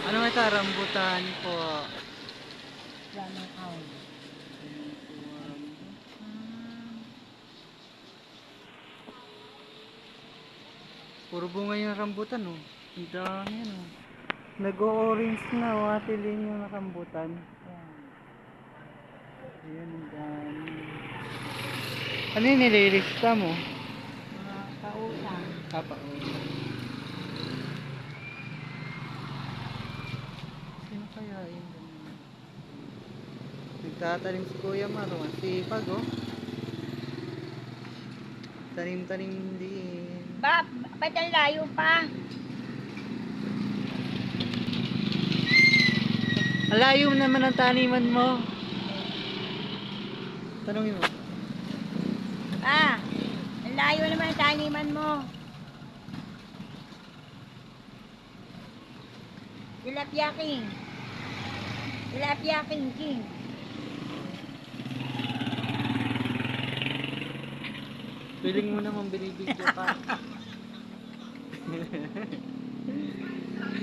Ano ito? Rambutan po. Lamang aon. Puro bunga yung rambutan, oh. Ang dami yan, oh. Nag-o-orange na, oh. Atilin yung rambutan. Yan. Ayan, ang dami. Ano yung nililista mo? Mga kautang. Papa, oh. Sino kaya yun? Nagtatanim si Kuya Maro. Ang sipag, oh. Tanim-tanim din. Ba't ang layo pa? Ang layo naman ang taniman mo. Tanungin mo. Ang layo naman ang taniman mo. Tilapia king. Tilapia king. Feeling mo naman binibigyo ka.